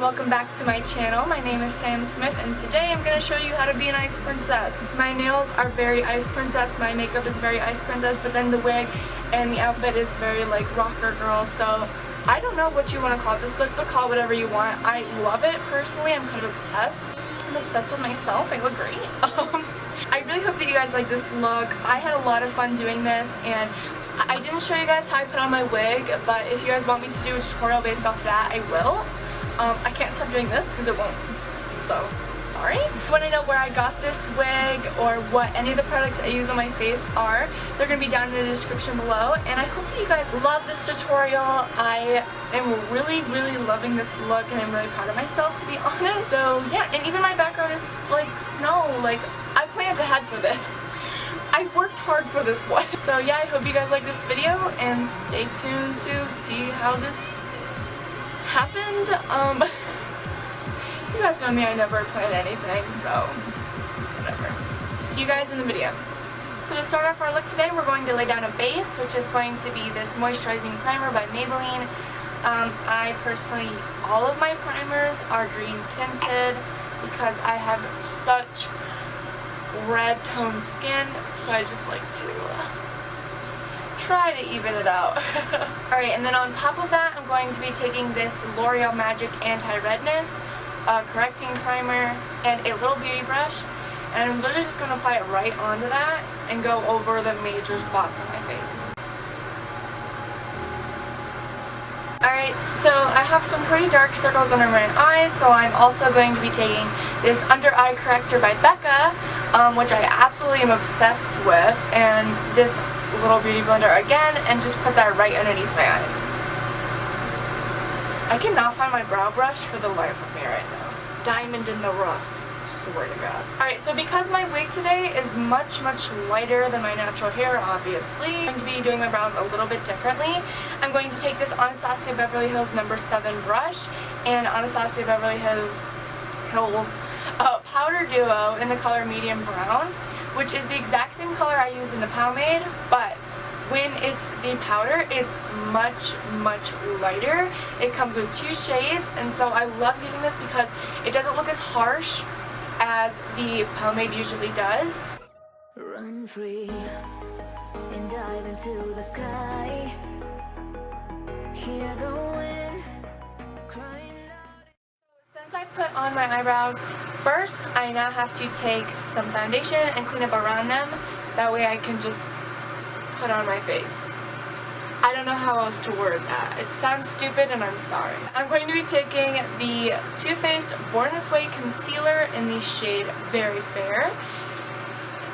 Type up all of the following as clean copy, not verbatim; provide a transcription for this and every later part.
welcome back to my channel. My name is Sam Smith and today I'm going to show you how to be an ice princess. My nails are very ice princess, my makeup is very ice princess, but then the wig and the outfit is very like rocker girl, so I don't know what you want to call this look, but call it whatever you want. I love it personally. I'm kind of obsessed. I'm obsessed with myself. I look great. I really hope that you guys like this look. I had a lot of fun doing this, and I didn't show you guys how I put on my wig, but if you guys want me to do a tutorial based off that, I will. I can't stop doing this because it won't, so sorry. If you want to know where I got this wig or what any of the products I use on my face are, they're going to be down in the description below, and I hope that you guys love this tutorial. I am really loving this look and I'm really proud of myself, to be honest. So yeah, and even my background is like snow. Like, I planned ahead for this. I worked hard for this one. So yeah, I hope you guys like this video and stay tuned to see how this happened. You guys know me, I never plan anything, so whatever. See you guys in the video. So to start off our look today, we're going to lay down a base, which is going to be this moisturizing primer by Maybelline. I personally, all of my primers are green tinted because I have such red toned skin, so I just like to try to even it out. Alright, and then on top of that, I'm going to be taking this L'Oreal Magic Anti-Redness correcting primer and a little beauty brush, and I'm literally just going to apply it right onto that and go over the major spots on my face. Alright, so I have some pretty dark circles under my eyes, so I'm also going to be taking this Under Eye Corrector by Becca, which I absolutely am obsessed with, and this little beauty blender again, and just put that right underneath my eyes. I cannot find my brow brush for the life of me right now. Diamond in the rough, swear to God. Alright, so because my wig today is much lighter than my natural hair, obviously, I'm going to be doing my brows a little bit differently. I'm going to take this Anastasia Beverly Hills No. 7 brush and Anastasia Beverly Hills Powder Duo in the color medium brown, which is the exact same color I use in the pomade, but when it's the powder, it's much lighter. It comes with 2 shades, and so I love using this because it doesn't look as harsh as the pomade usually does. Run free and dive into the sky. Hear the wind crying out. Since I put on my eyebrows, first I now have to take some foundation and clean up around them. That way I can just put on my face. I don't know how else to word that. It sounds stupid and I'm sorry. I'm going to be taking the Too Faced Born This Way Concealer in the shade Very Fair.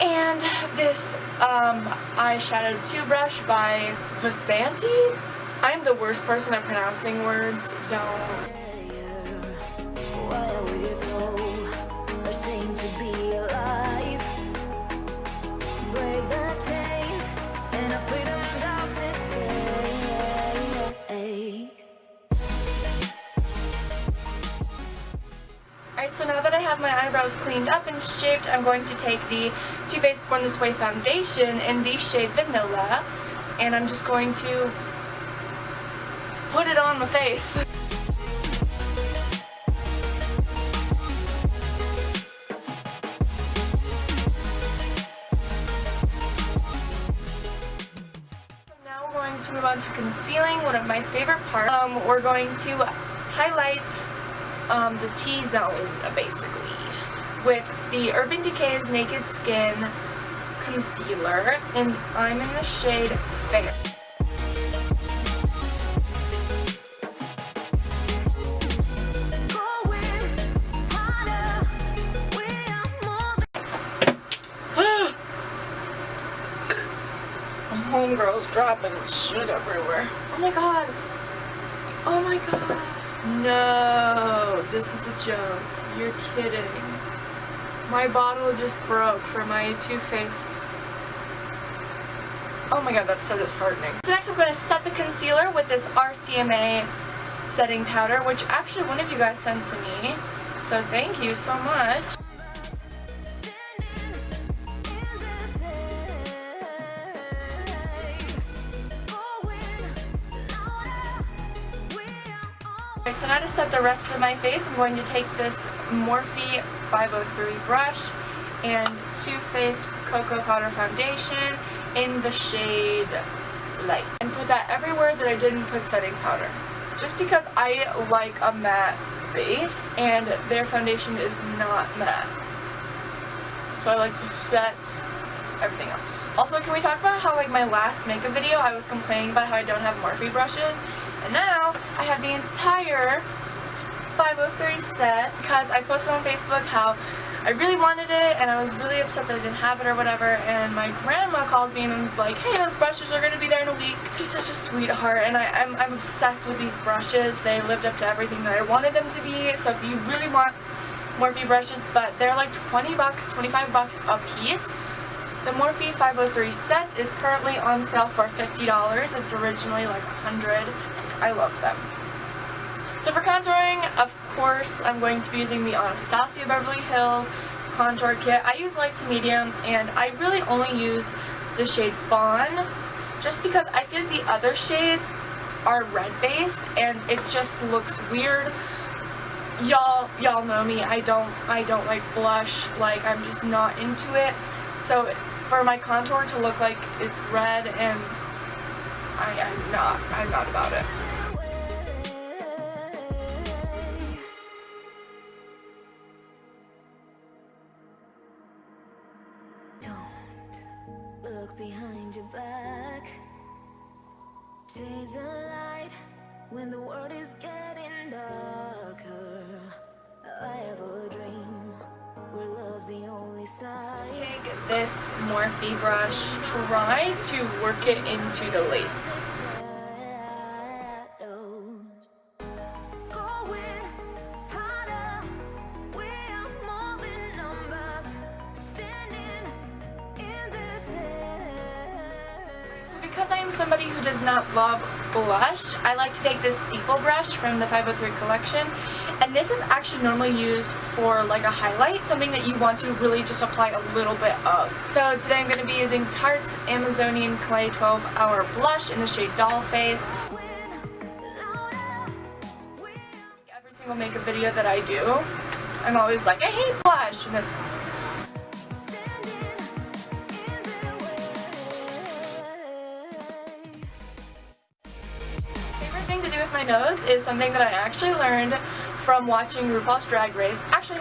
And this eyeshadow 2 brush by Vasanti. I'm the worst person at pronouncing words. Don't. Why are we so ashamed to be alive? Break the chains and our freedom's ours to take. Alright, so now that I have my eyebrows cleaned up and shaped, I'm going to take the Too Faced Born This Way foundation in the shade Vanilla, and I'm just going to put it on my face. To move on to concealing, one of my favorite parts. We're going to highlight the T-zone, basically, with the Urban Decay's Naked Skin Concealer, and I'm in the shade Fair. Homegirl's dropping shit everywhere. Oh my god. Oh my god. No, this is a joke. You're kidding. My bottle just broke for my Too Faced. Oh my god, that's so disheartening. So next I'm going to set the concealer with this RCMA setting powder, which actually one of you guys sent to me. So thank you so much. Alright, so now to set the rest of my face, I'm going to take this Morphe 503 brush and Too Faced Cocoa Powder Foundation in the shade Light. And put that everywhere that I didn't put setting powder. Just because I like a matte base, and their foundation is not matte. So I like to set everything else. Also, can we talk about how, like, my last makeup video I was complaining about how I don't have Morphe brushes, and now I have the entire 503 set because I posted on Facebook how I really wanted it and I was really upset that I didn't have it or whatever, and my grandma calls me and is like, hey, those brushes are going to be there in a week. She's such a sweetheart, and I'm obsessed with these brushes. They lived up to everything that I wanted them to be. So if you really want Morphe brushes, but they're like 20 bucks, 25 bucks a piece. The Morphe 503 set is currently on sale for $50. It's originally like $100. I love them. So for contouring, of course, I'm going to be using the Anastasia Beverly Hills contour kit. I use light to medium, and I really only use the shade Fawn, just because I feel like the other shades are red based and it just looks weird. Y'all know me. I don't like blush. Like, I'm just not into it. So for my contour to look like it's red, and I'm not about it. Look behind your back. Chase a light when the world is getting darker. I have a dream where love's the only side. Take this Morphe brush, try to work it into the lace. Because I am somebody who does not love blush, I like to take this steeple brush from the 503 collection, and this is actually normally used for like a highlight, something that you want to really just apply a little bit of. So today I'm going to be using Tarte's Amazonian Clay 12-Hour Blush in the shade Doll Face. Every single makeup video that I do, I'm always like, I hate blush, and then with my nose is something that I actually learned from watching RuPaul's Drag Race. Actually,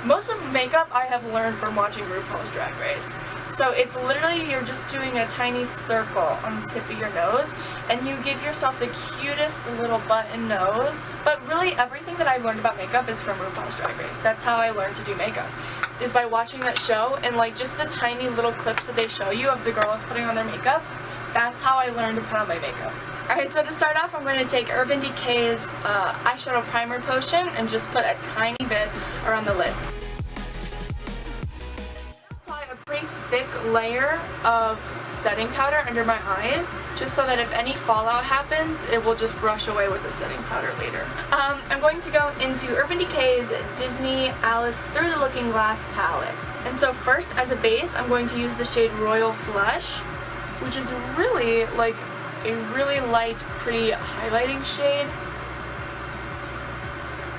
most of makeup I have learned from watching RuPaul's Drag Race. So it's literally, you're just doing a tiny circle on the tip of your nose, and you give yourself the cutest little button nose. But really, everything that I've learned about makeup is from RuPaul's Drag Race. That's how I learned to do makeup, is by watching that show, and like just the tiny little clips that they show you of the girls putting on their makeup. That's how I learned to put on my makeup. Alright, so to start off, I'm going to take Urban Decay's eyeshadow primer potion and just put a tiny bit around the lid. Apply a pretty thick layer of setting powder under my eyes, just so that if any fallout happens, it will just brush away with the setting powder later. I'm going to go into Urban Decay's Disney Alice Through the Looking Glass palette. And so first, as a base, I'm going to use the shade Royal Flush, which is really like a really light, pretty highlighting shade.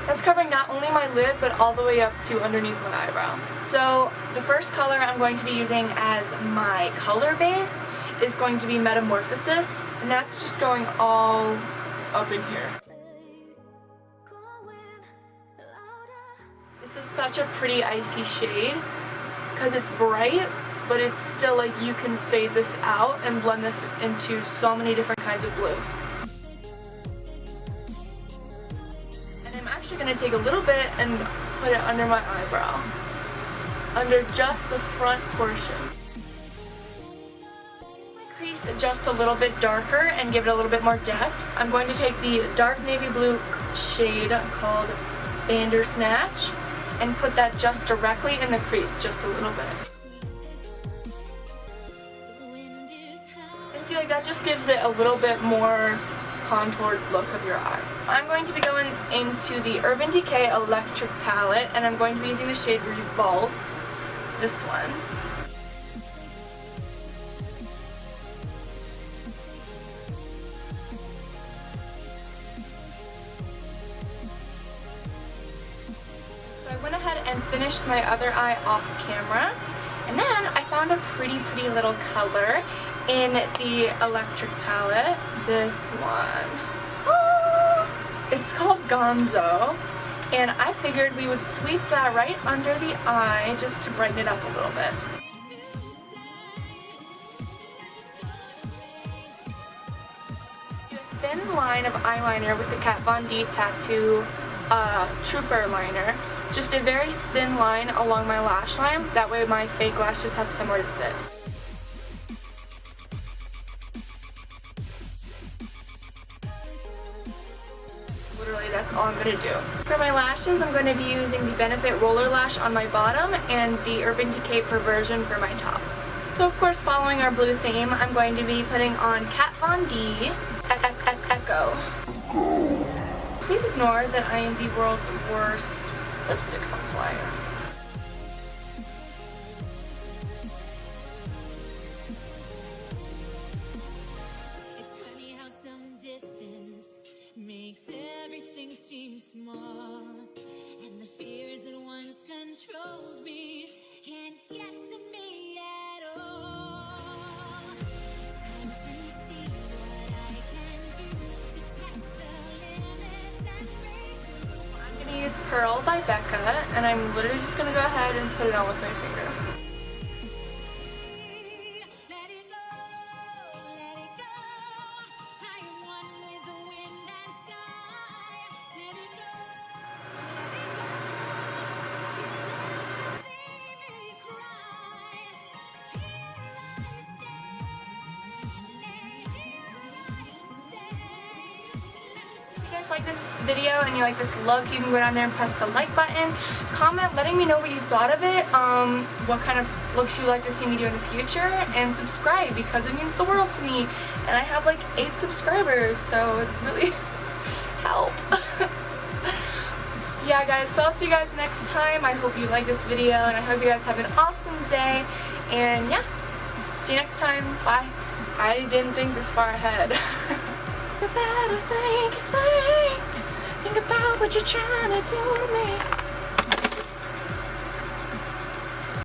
That's covering not only my lid, but all the way up to underneath my eyebrow. So the first color I'm going to be using as my color base is going to be Metamorphosis, and that's just going all up in here. This is such a pretty icy shade because it's bright, but it's still like you can fade this out and blend this into so many different kinds of blue. And I'm actually going to take a little bit and put it under my eyebrow, under just the front portion. Crease just a little bit darker and give it a little bit more depth. I'm going to take the dark navy blue shade called Bandersnatch and put that just directly in the crease, just a little bit. Like that just gives it a little bit more contoured look of your eye. I'm going to be going into the Urban Decay Electric palette, and I'm going to be using the shade Revolt, this one. So I went ahead and finished my other eye off camera. And then I found a pretty little color in the electric palette. This one. Oh, it's called Gonzo. And I figured we would sweep that right under the eye just to brighten it up a little bit. Thin line of eyeliner with the Kat Von D Tattoo Trooper liner. Just a very thin line along my lash line. That way my fake lashes have somewhere to sit. Literally, that's all I'm going to do. For my lashes, I'm going to be using the Benefit Roller Lash on my bottom and the Urban Decay Perversion for my top. So of course, following our blue theme, I'm going to be putting on Kat Von D Echo. Please ignore that I am the world's worst lipstick applier. It's funny how some distance makes everything seem small, and the fears that once controlled me can't get to me at all. It's time to see what I can do to test the limits and break through. I'm going to use Pearl by Becca, and I'm literally just going to go ahead and put it on with my finger. Let it go, let it go. I am one with the wind and sky. Let it go, let it go. You never see me cry. Here I stay, here I stay. If you guys like this video and you like this look, you can go down there and press the like button. Comment letting me know what you thought of it, what kind of looks you'd like to see me do in the future, and subscribe because it means the world to me. And I have like 8 subscribers, so it really help. Yeah guys, so I'll see you guys next time. I hope you like this video, and I hope you guys have an awesome day. And yeah, see you next time. Bye. I didn't think this far ahead. You better think about what you're trying to do to me.